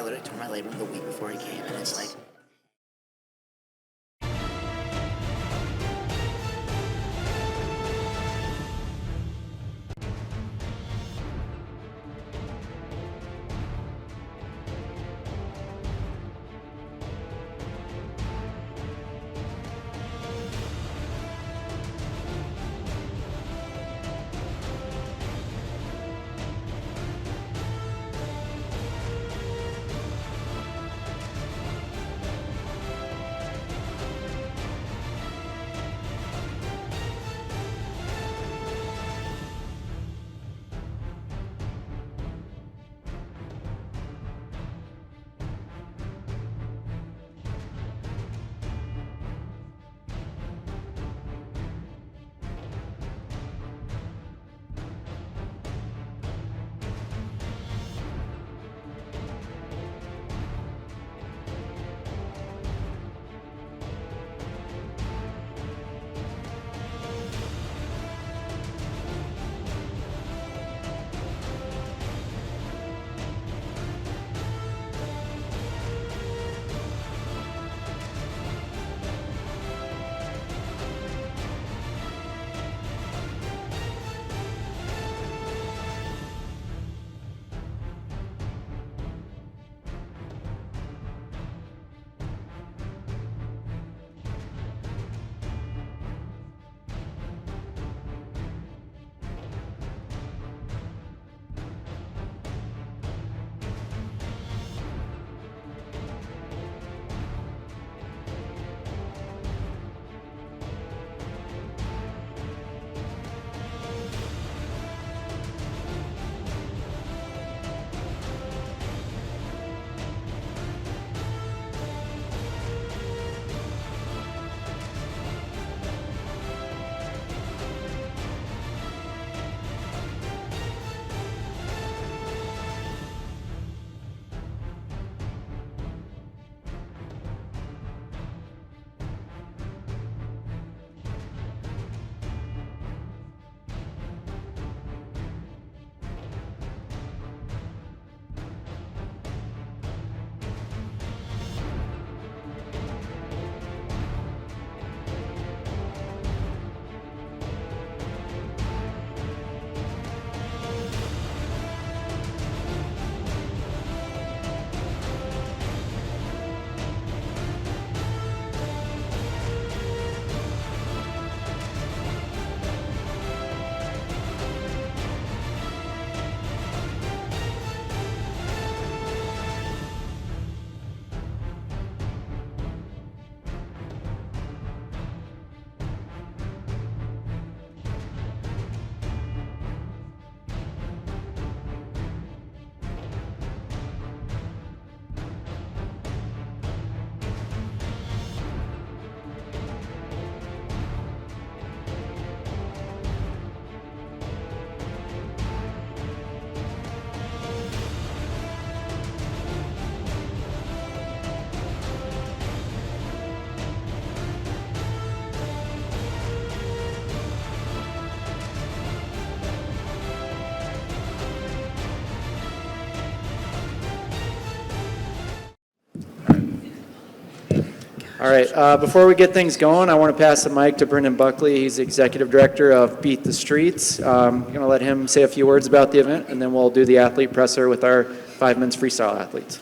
literally tore my labrum the week before he came, and it's like. All right, before we get things going, I want to pass the mic to Brendan Buckley. He's the Executive Director of Beat the Streets. I'm going to let him say a few words about the event, and then we'll do the athlete presser with our 5 men's freestyle athletes.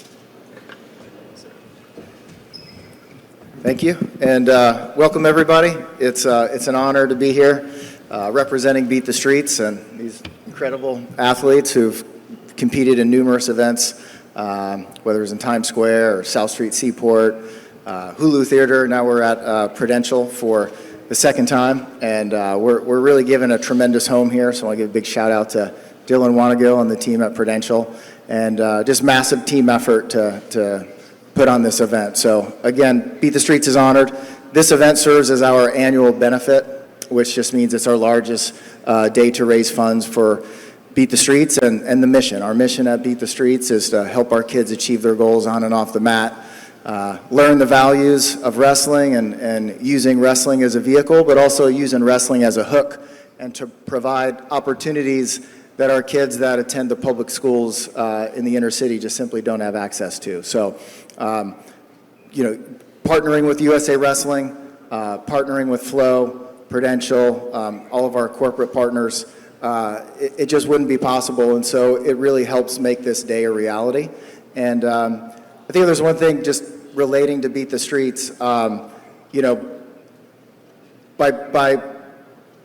Thank you, and welcome everybody. It's an honor to be here representing Beat the Streets and these incredible athletes who've competed in numerous events, whether it was in Times Square or South Street Seaport, Hulu Theater. Now we're at Prudential for the second time, and we're really given a tremendous home here, so I want to give a big shout out to Dylan Wanagill and the team at Prudential, and just massive team effort to put on this event. So again, Beat the Streets is honored. This event serves as our annual benefit, which just means it's our largest day to raise funds for Beat the Streets and the mission. Our mission at Beat the Streets is to help our kids achieve their goals on and off the mat, learn the values of wrestling and using wrestling as a vehicle, but also using wrestling as a hook, and to provide opportunities that our kids that attend the public schools in the inner city just simply don't have access to. So, partnering with USA Wrestling, partnering with Flow, Prudential, all of our corporate partners, it just wouldn't be possible. And so it really helps make this day a reality. And I think there's one thing just relating to Beat the Streets, by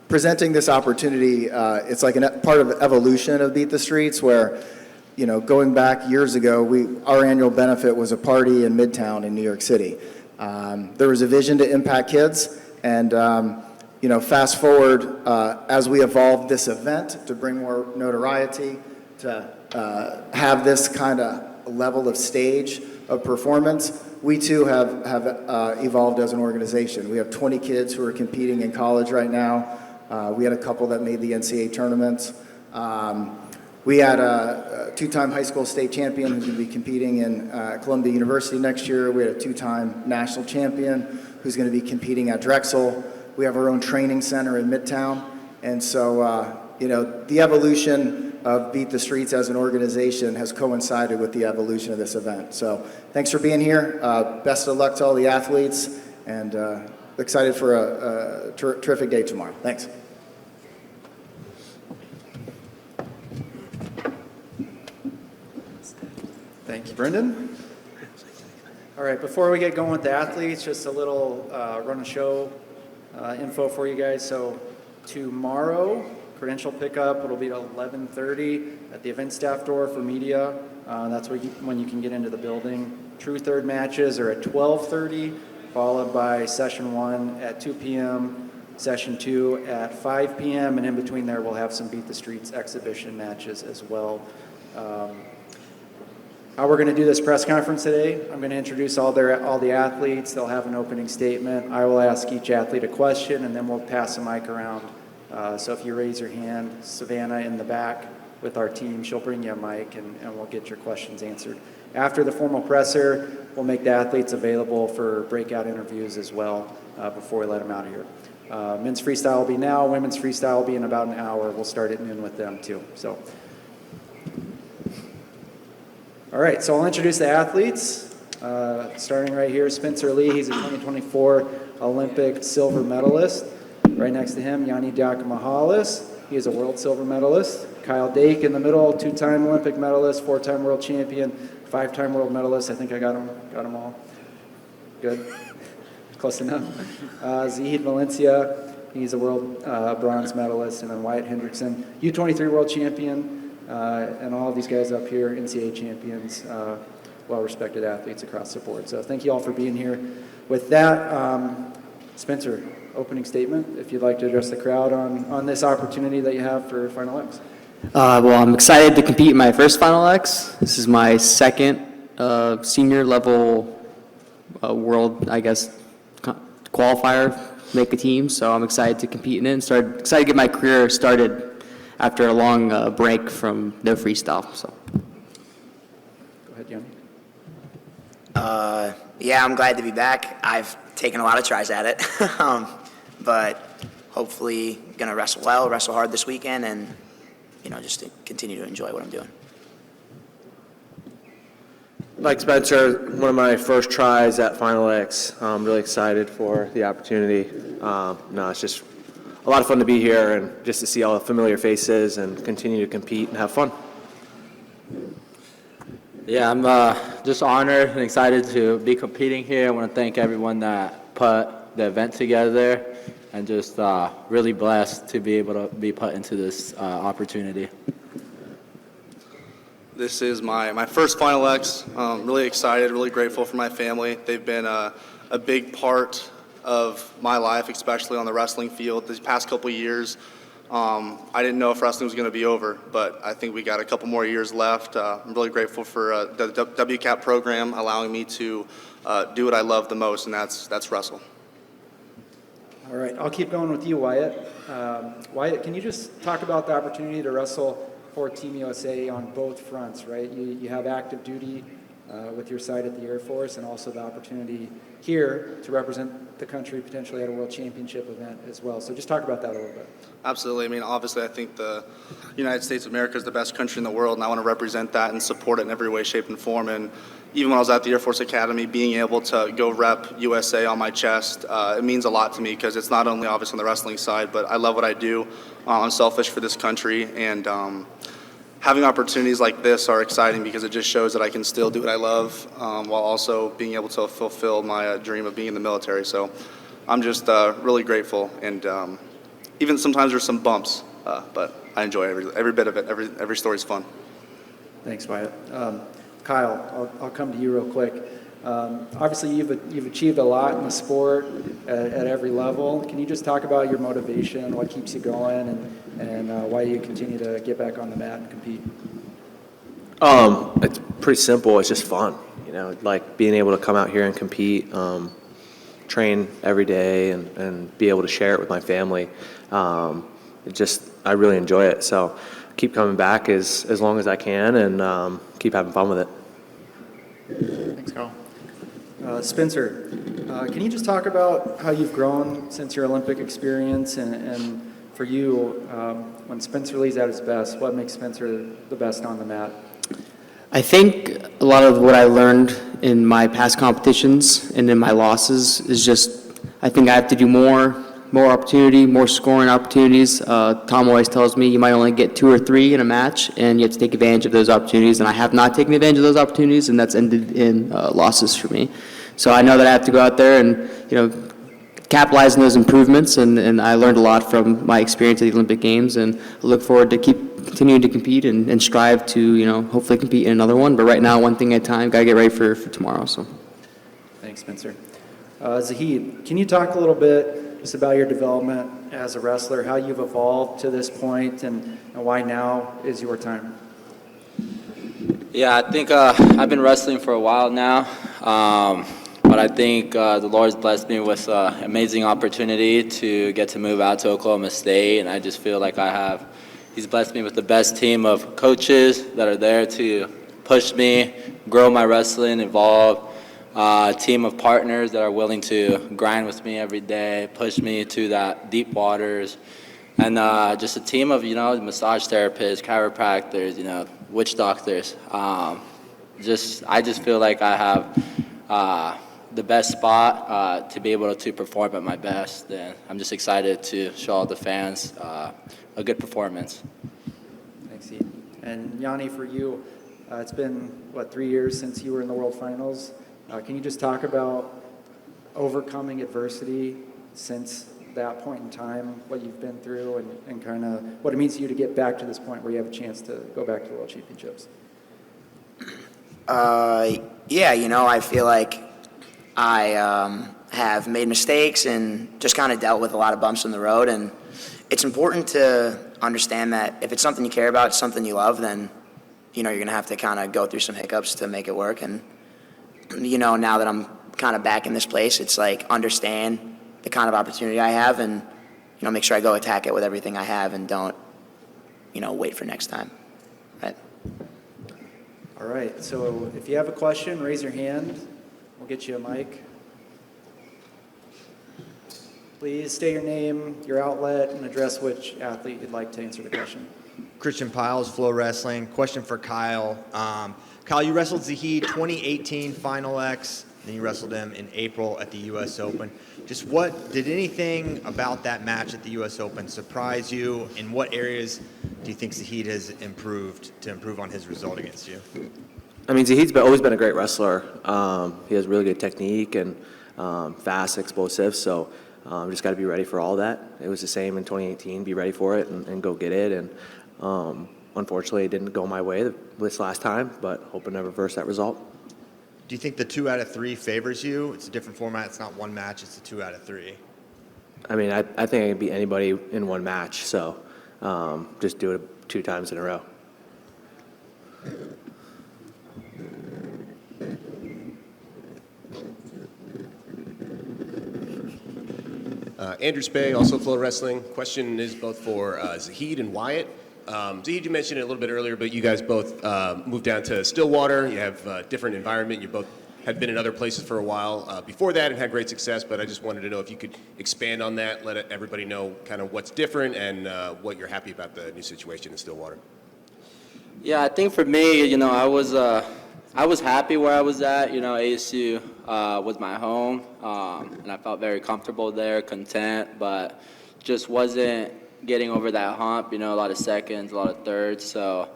presenting this opportunity, it's like part of evolution of Beat the Streets where, going back years ago, our annual benefit was a party in Midtown in New York City. There was a vision to impact kids, and fast forward as we evolved this event to bring more notoriety, to have this kind of level of stage of performance, we too have evolved as an organization. We have 20 kids who are competing in college right now. We had a couple that made the NCAA tournaments. We had a two-time high school state champion who's going to be competing in Columbia University next year. We had a two-time national champion who's going to be competing at Drexel. We have our own training center in Midtown. And so, the evolution of Beat the Streets as an organization has coincided with the evolution of this event. So thanks for being here. Best of luck to all the athletes, and excited for a terrific day tomorrow. Thanks. Thank you, Brendan. All right, before we get going with the athletes, just a little run of show info for you guys. So tomorrow, credential pickup, it'll be at 11:30 at the event staff door for media. That's when you can get into the building. True Third matches are at 12:30, followed by session 1 at 2 p.m., session 2 at 5 p.m., and in between there we'll have some Beat the Streets exhibition matches as well. How we're going to do this press conference today, I'm going to introduce all the athletes. They'll have an opening statement. I will ask each athlete a question, and then we'll pass the mic around. So if you raise your hand, Savannah in the back with our team, she'll bring you a mic, and we'll get your questions answered. After the formal presser, we'll make the athletes available for breakout interviews as well before we let them out of here. Men's freestyle will be now. Women's freestyle will be in about an hour. We'll start at noon with them too. So, all right, so I'll introduce the athletes. Starting right here, Spencer Lee. He's a 2024 Olympic silver medalist. Right next to him, Yianni Diakomihalis. He is a world silver medalist. Kyle Dake in the middle, 2-time Olympic medalist, 4-time world champion, 5-time world medalist. I think I got them all. Good. Close enough. Zahid Valencia. He's a world bronze medalist. And then Wyatt Hendrickson, U23 world champion. And all of these guys up here, NCAA champions, well-respected athletes across the board. So thank you all for being here. With that, Spencer, opening statement, if you'd like to address the crowd on this opportunity that you have for Final X. Well, I'm excited to compete in my first Final X. This is my second senior level world, qualifier, make a team. So I'm excited to compete in it and excited to get my career started after a long break from no freestyle. So. Go ahead, Yianni. Yeah, I'm glad to be back. I've taken a lot of tries at it, but hopefully gonna wrestle well, wrestle hard this weekend, and just to continue to enjoy what I'm doing. Like Spencer, one of my first tries at Final X. I'm really excited for the opportunity. It's just a lot of fun to be here and just to see all the familiar faces and continue to compete and have fun. Yeah, I'm just honored and excited to be competing here. I want to thank everyone that put the event together, and just really blessed to be able to be put into this opportunity. This is my first Final X. Really excited, really grateful for my family. They've been a big part of my life, especially on the wrestling field these past couple of years. I didn't know if wrestling was going to be over, but I think we got a couple more years left. I'm really grateful for the WCAP program allowing me to do what I love the most, and that's wrestle. All right, I'll keep going with you, Wyatt. Wyatt, can you just talk about the opportunity to wrestle for Team USA on both fronts, right? You have active duty with your side at the Air Force, and also the opportunity here to represent the country potentially at a World Championship event as well. So just talk about that a little bit. Absolutely. I mean, obviously, I think the United States of America is the best country in the world, and I want to represent that and support it in every way, shape, and form. And even when I was at the Air Force Academy, being able to go rep USA on my chest, it means a lot to me because it's not only obviously on the wrestling side, but I love what I do. I'm selfish for this country, and having opportunities like this are exciting because it just shows that I can still do what I love while also being able to fulfill my dream of being in the military. So I'm just really grateful, and even sometimes there's some bumps, but I enjoy every bit of it. Every story's fun. Thanks, Wyatt. Kyle, I'll come to you real quick. Obviously, you've achieved a lot in the sport at every level. Can you just talk about your motivation, what keeps you going, and why you continue to get back on the mat and compete? It's pretty simple. It's just fun, you know, like being able to come out here and compete, train every day, and be able to share it with my family. I really enjoy it. So keep coming back as long as I can, and keep having fun with it. Thanks, Kyle. Spencer, can you just talk about how you've grown since your Olympic experience, and for you, when Spencer Lee's at his best, what makes Spencer the best on the mat? I think a lot of what I learned in my past competitions and in my losses is just, I think I have to do more opportunity, more scoring opportunities. Tom always tells me you might only get 2 or 3 in a match, and you have to take advantage of those opportunities, and I have not taken advantage of those opportunities, and that's ended in losses for me. So I know that I have to go out there and, capitalize on those improvements, and I learned a lot from my experience at the Olympic Games, and I look forward to continuing to compete and strive to, hopefully compete in another one. But right now, one thing at a time, gotta get ready for tomorrow. So, Thanks, Spencer. Zahid, can you talk a little bit just about your development as a wrestler, how you've evolved to this point, and why now is your time? Yeah, I think I've been wrestling for a while now, but I think the Lord's blessed me with an amazing opportunity to get to move out to Oklahoma State, and I just feel like He's blessed me with the best team of coaches that are there to push me, grow my wrestling, evolve. A team of partners that are willing to grind with me every day, push me to that deep waters, and just a team of massage therapists, chiropractors, witch doctors. I just feel like I have the best spot to be able to perform at my best, and I'm just excited to show all the fans a good performance. Thanks, Zahid. And Yianni, for you, it's been 3 years since you were in the World Finals. Can you just talk about overcoming adversity since that point in time, what you've been through, and kind of what it means to you to get back to this point where you have a chance to go back to the World Championships? Yeah, I feel like I have made mistakes and just kind of dealt with a lot of bumps in the road. And it's important to understand that if it's something you care about, it's something you love, then, you're going to have to kind of go through some hiccups to make it work. And now that I'm kind of back in this place, it's like understand the kind of opportunity I have and, make sure I go attack it with everything I have and don't, wait for next time. Right? All right, so if you have a question, raise your hand. We'll get you a mic. Please state your name, your outlet, and address which athlete you'd like to answer the question. Christian Piles, Flow Wrestling. Question for Kyle. Kyle, you wrestled Zahid 2018 Final X, then you wrestled him in April at the U.S. Open. Just did anything about that match at the U.S. Open surprise you? In what areas do you think Zahid has improved to improve on his result against you? I mean, Zahid's always been a great wrestler. He has really good technique and fast, explosive. So just got to be ready for all that. It was the same in 2018. Be ready for it and go get it. And unfortunately, it didn't go my way this last time, but hoping to reverse that result. Do you think the 2 out of 3 favors you? It's a different format. It's not one match. It's a 2 out of 3. I mean, I think I can beat anybody in one match. So just do it 2 times in a row. Andrew Spey, also Flow Wrestling. Question is both for Zahid and Wyatt. Zahid, you mentioned it a little bit earlier, but you guys both moved down to Stillwater. You have a different environment. You're both had been in other places for a while before that and had great success, but I just wanted to know if you could expand on that, let everybody know kind of what's different and what you're happy about the new situation in Stillwater. Yeah, I think for me, I was happy where I was at. ASU was my home, and I felt very comfortable there, content, but just wasn't getting over that hump. A lot of seconds, a lot of thirds. So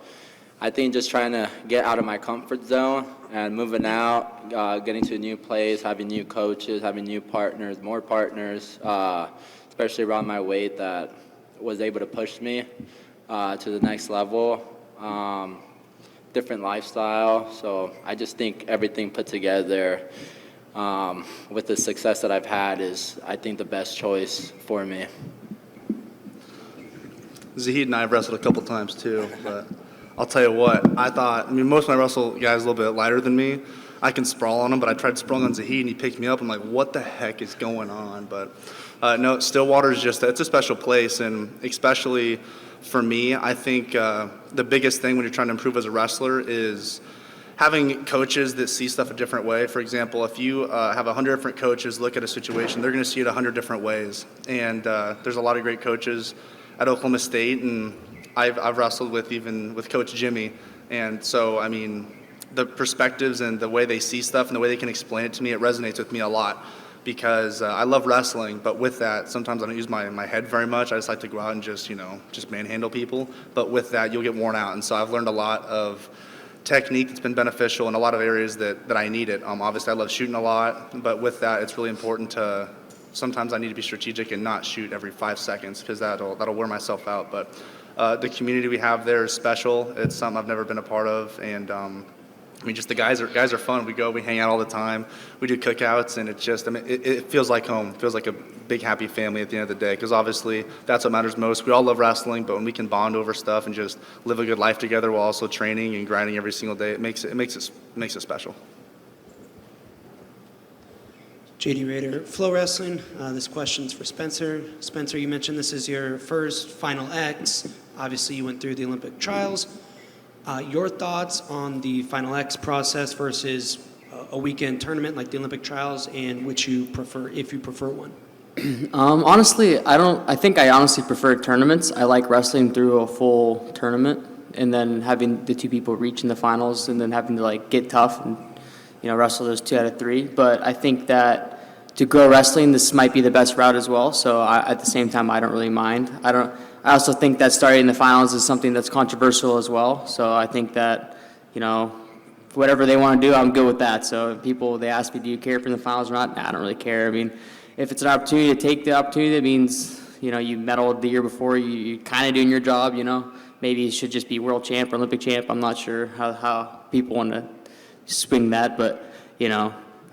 I think just trying to get out of my comfort zone and moving out, getting to a new place, having new coaches, having new partners, more partners, especially around my weight that was able to push me to the next level. Different lifestyle. So I just think everything put together with the success that I've had is, I think, the best choice for me. Zahid and I have wrestled a couple times too, but I'll tell you what, most of my wrestle guys a little bit lighter than me. I can sprawl on him, but I tried sprawling on Zahid and he picked me up. I'm like, what the heck is going on? But no, Stillwater is it's a special place, and especially for me, I think the biggest thing when you're trying to improve as a wrestler is having coaches that see stuff a different way. For example, if you have 100 different coaches look at a situation, they're going to see it 100 different ways. And there's a lot of great coaches at Oklahoma State, and I've wrestled with Coach Jimmy. And so, I mean, the perspectives and the way they see stuff and the way they can explain it to me, it resonates with me a lot. Because I love wrestling, but with that, sometimes I don't use my head very much. I just like to go out and just manhandle people. But with that, you'll get worn out. And so I've learned a lot of technique that's been beneficial in a lot of areas that I need it. Obviously, I love shooting a lot, but with that, it's really important to, sometimes I need to be strategic and not shoot every 5 seconds because that'll wear myself out. But the community we have there is special. It's something I've never been a part of, and just the guys are fun. We hang out all the time. We do cookouts, and it feels like home. It feels like a big, happy family at the end of the day, because obviously that's what matters most. We all love wrestling, but when we can bond over stuff and just live a good life together while also training and grinding every single day, it makes it special. JD Rader, Flow Wrestling. This question's for Spencer. Spencer, you mentioned this is your first Final X. Obviously, you went through the Olympic trials. Your thoughts on the Final X process versus a weekend tournament like the Olympic trials, and which you prefer, if you prefer one? Honestly, I think I honestly prefer tournaments. I like wrestling through a full tournament and then having the two people reach in the finals and then having to get tough and wrestle those 2 out of 3. But I think that to grow wrestling, this might be the best route as well. So at the same time, I don't really mind. I also think that starting in the finals is something that's controversial as well. So I think that, whatever they want to do, I'm good with that. So if they ask me, do you care for the finals or not? Nah, I don't really care. I mean, if it's an opportunity to take the opportunity, that means, you medaled the year before, you're kind of doing your job, Maybe you should just be world champ or Olympic champ. I'm not sure how people want to swing that, but,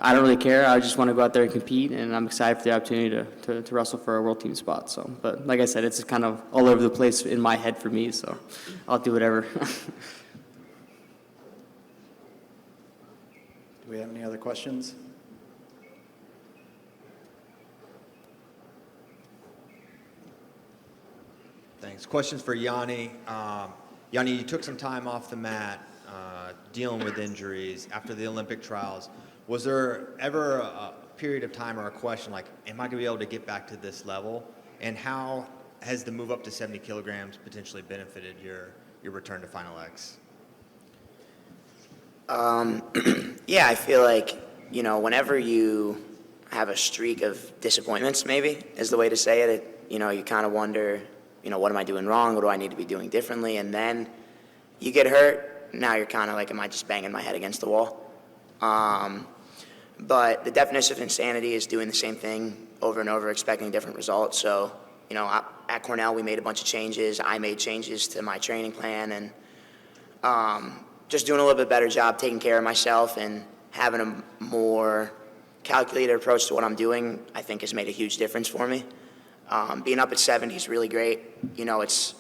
I don't really care. I just want to go out there and compete, and I'm excited for the opportunity to wrestle for a world team spot. So, but like I said, it's kind of all over the place in my head for me, so I'll do whatever. Do we have any other questions? Thanks. Questions for Yianni. Yianni, you took some time off the mat dealing with injuries after the Olympic trials. Was there ever a period of time or a question like, am I going to be able to get back to this level? And how has the move up to 70 kilograms potentially benefited your return to Final X? Yeah, I feel like, whenever you have a streak of disappointments, maybe is the way to say it, you kind of wonder, what am I doing wrong? What do I need to be doing differently? And then you get hurt. Now you're kind of like, am I just banging my head against the wall? But the definition of insanity is doing the same thing over and over, expecting different results. So, at Cornell, we made a bunch of changes. I made changes to my training plan, and just doing a little bit better job taking care of myself and having a more calculated approach to what I'm doing, I think has made a huge difference for me. Being up at 70 is really great. It's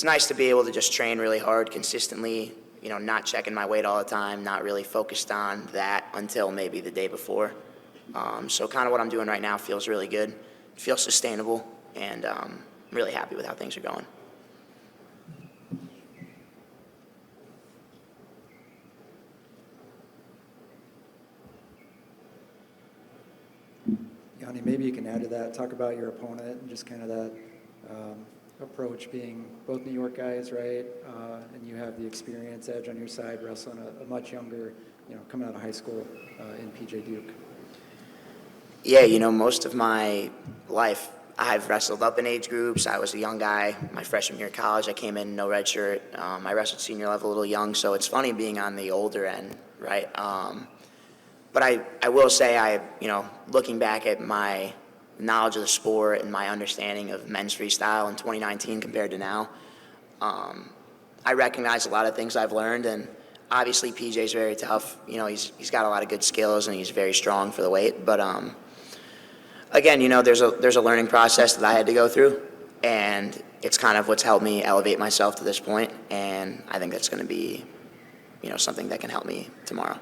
nice to be able to just train really hard consistently, not checking my weight all the time, not really focused on that until maybe the day before. So kind of what I'm doing right now feels really good, feels sustainable, and I'm really happy with how things are going. Yianni, maybe you can add to that, talk about your opponent and just kind of that approach, being both New York guys, right? And you have the experience edge on your side, wrestling a much younger, coming out of high school in PJ Duke. Yeah, most of my life, I've wrestled up in age groups. I was a young guy. My freshman year of college, I came in no red shirt. I wrestled senior level a little young, so it's funny being on the older end, right? But I will say, looking back at my knowledge of the sport and my understanding of men's freestyle in 2019 compared to now, I recognize a lot of things I've learned, and obviously PJ's very tough. He's got a lot of good skills and he's very strong for the weight. But again, there's a learning process that I had to go through, and it's kind of what's helped me elevate myself to this point, and I think that's going to be, something that can help me tomorrow.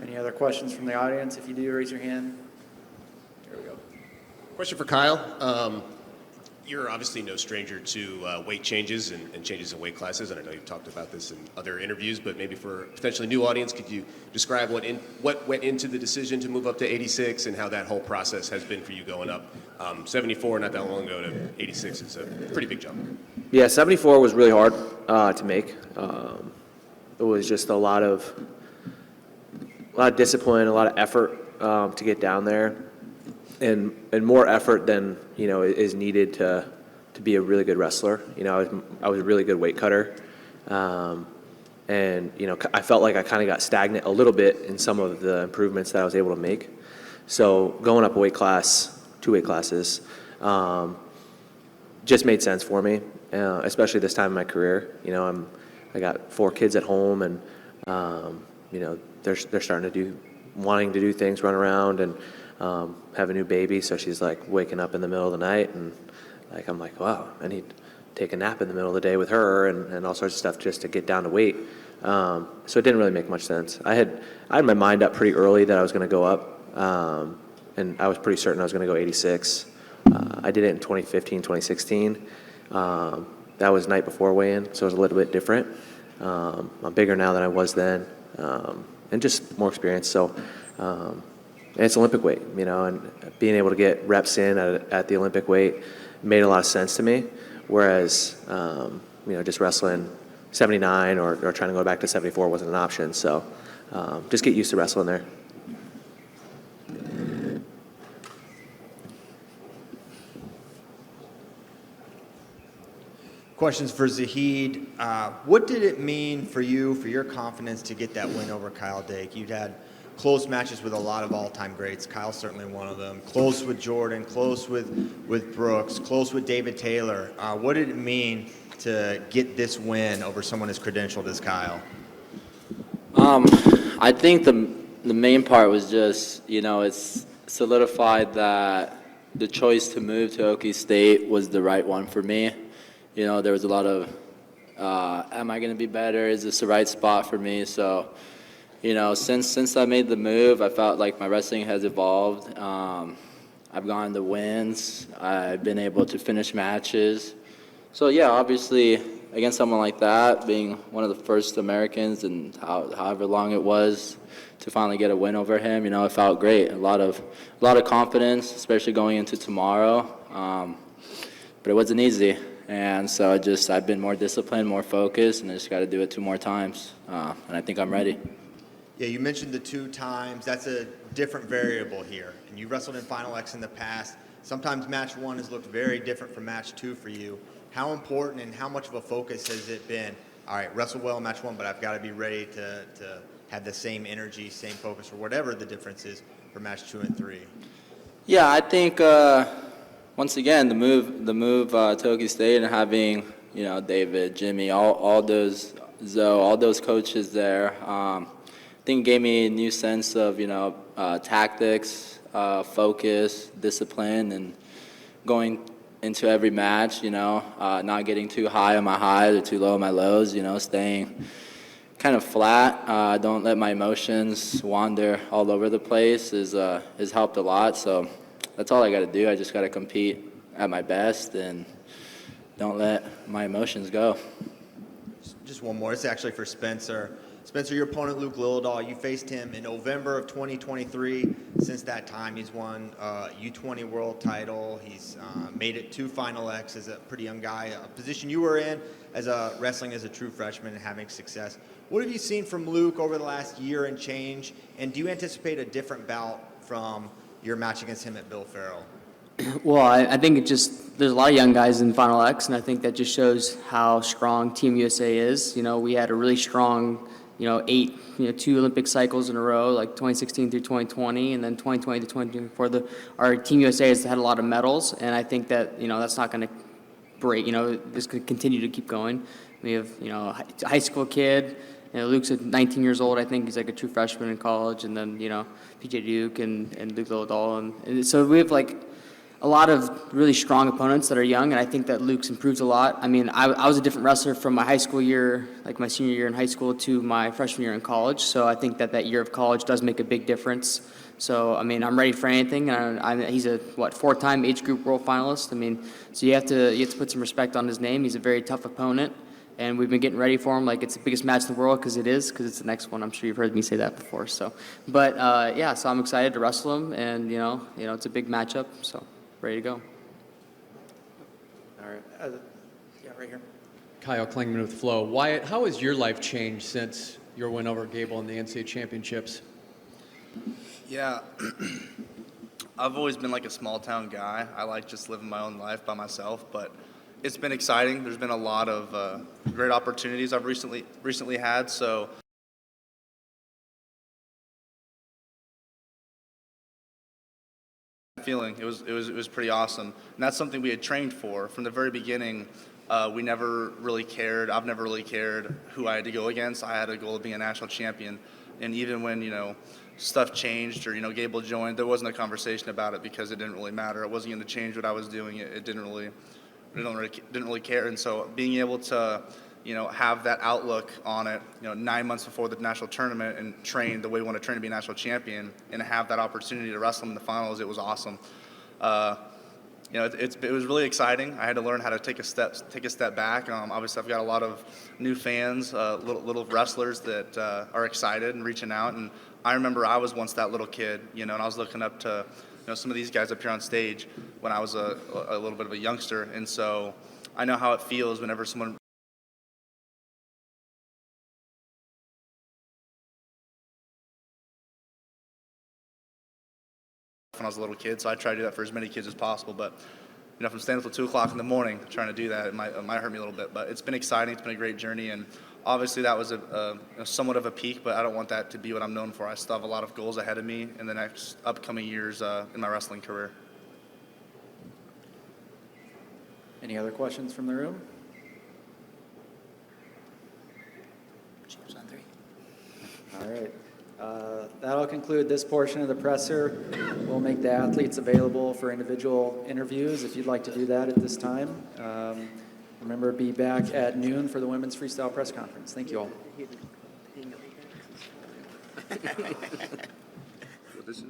Any other questions from the audience? If you do, raise your hand. There we go. Question for Kyle. You're obviously no stranger to weight changes and changes in weight classes, and I know you've talked about this in other interviews, but maybe for a potentially new audience, could you describe what went into the decision to move up to 86 and how that whole process has been for you going up? 74 not that long ago to 86 is a pretty big jump. Yeah, 74 was really hard to make. It was just a lot of discipline, a lot of effort to get down there, and more effort than is needed to be a really good wrestler. I was a really good weight cutter, and I felt like I kind of got stagnant a little bit in some of the improvements that I was able to make. So going up a weight class, 2 weight classes, just made sense for me, especially this time in my career. I got 4 kids at home, and they're starting wanting to do things, run around, and have a new baby. So she's like waking up in the middle of the night, and I'm like, wow, I need to take a nap in the middle of the day with her, and all sorts of stuff just to get down to weight. So it didn't really make much sense. I had my mind up pretty early that I was going to go up, and I was pretty certain I was going to go 86. I did it in 2015, 2016. That was night before weigh-in, so it was a little bit different. I'm bigger now than I was then, and just more experience. So and it's Olympic weight, and being able to get reps in at the Olympic weight made a lot of sense to me. Whereas, just wrestling 79 or trying to go back to 74 wasn't an option. So just get used to wrestling there. Questions for Zahid. What did it mean for you, for your confidence, to get that win over Kyle Dake? You'd had close matches with a lot of all-time greats. Kyle's certainly one of them. Close with Jordan, close with Brooks, close with David Taylor. What did it mean to get this win over someone as credentialed as Kyle? I think the main part was just, it's solidified that the choice to move to Okie State was the right one for me. There was a lot of, am I going to be better? Is this the right spot for me? So, since I made the move, I felt like my wrestling has evolved. I've gotten the wins. I've been able to finish matches. So, yeah, obviously, against someone like that, being one of the first Americans and however long it was to finally get a win over him, it felt great. A lot of confidence, especially going into tomorrow. But it wasn't easy. And so I've been more disciplined, more focused, and I just got to do it 2 more times. And I think I'm ready. Yeah, you mentioned the 2 times. That's a different variable here. And you wrestled in Final X in the past. Sometimes match 1 has looked very different from match 2 for you. How important and how much of a focus has it been? All right, wrestle well in match 1, but I've got to be ready to have the same energy, same focus, or whatever the difference is for match 2 and 3. Yeah, I think once again the move to Okie State and having David, Jimmy, all those Zoe, all those coaches there, I think gave me a new sense of tactics, focus, discipline, and going into every match, not getting too high on my highs or too low on my lows, staying kind of flat. Don't let my emotions wander all over the place has helped a lot. So that's all I got to do. I just got to compete at my best and don't let my emotions go. Just one more. It's actually for Spencer. Spencer, your opponent, Luke Lillidahl, you faced him in November of 2023, since that time. He's won U20 world title. He's made it 2 Final X as a pretty young guy, a position you were in as a wrestling as a true freshman and having success. What have you seen from Luke over the last year and change? And do you anticipate a different bout from your match against him at Bill Farrell? Well, I think there's a lot of young guys in Final X, and I think that just shows how strong Team USA is. You know, we had a really strong, 2 Olympic cycles in a row, like 2016 through 2020, and then 2020 to 2024. Our Team USA has had a lot of medals, and I think that, that's not going to break, this could continue to keep going. We have, a high school kid. Luke's 19 years old, I think. He's like a true freshman in college, and then, PJ Duke and Luke Lilladall. And so we have, a lot of really strong opponents that are young, and I think that Luke's improved a lot. I mean, I was a different wrestler from my high school year, like my senior year in high school, to my freshman year in college. So I think that year of college does make a big difference. So, I mean, I'm ready for anything. He's a, 4-time age group world finalist. I mean, so you have to put some respect on his name. He's a very tough opponent, and we've been getting ready for him like it's the biggest match in the world, because it's the next one. I'm sure you've heard me say that before. So, but so I'm excited to wrestle him, and it's a big matchup. So. Ready to go. All right. Right here. Kyle Klingman with Flow. Wyatt, how has your life changed since your win over Gable in the NCAA championships? Yeah, I've always been like a small town guy. I like just living my own life by myself, but it's been exciting. There's been a lot of great opportunities I've recently had, so feeling. It was pretty awesome, and that's something we had trained for from the very beginning. We never really cared. I've never really cared who I had to go against. I had a goal of being a national champion, and even when stuff changed or Gable joined, there wasn't a conversation about it because it didn't really matter. It wasn't going to change what I was doing. It didn't really care. And so being able to have that outlook on it, 9 months before the national tournament and train the way we want to train to be a national champion and have that opportunity to wrestle in the finals, it was awesome. It was really exciting. I had to learn how to take a step back. Obviously, I've got a lot of new fans, little wrestlers that are excited and reaching out. And I remember I was once that little kid, and I was looking up to some of these guys up here on stage when I was a little bit of a youngster. And so I know how it feels whenever someone when I was a little kid, so I try to do that for as many kids as possible. But if I'm staying up till 2 o'clock in the morning trying to do that, it might hurt me a little bit. But it's been exciting. It's been a great journey, and obviously that was a somewhat of a peak. But I don't want that to be what I'm known for. I still have a lot of goals ahead of me in the next upcoming years in my wrestling career. Any other questions from the room? Champs on 3. All right. That'll conclude this portion of the presser. We'll make the athletes available for individual interviews if you'd like to do that at this time. Remember, be back at noon for the Women's Freestyle Press Conference. Thank you all. Well, this is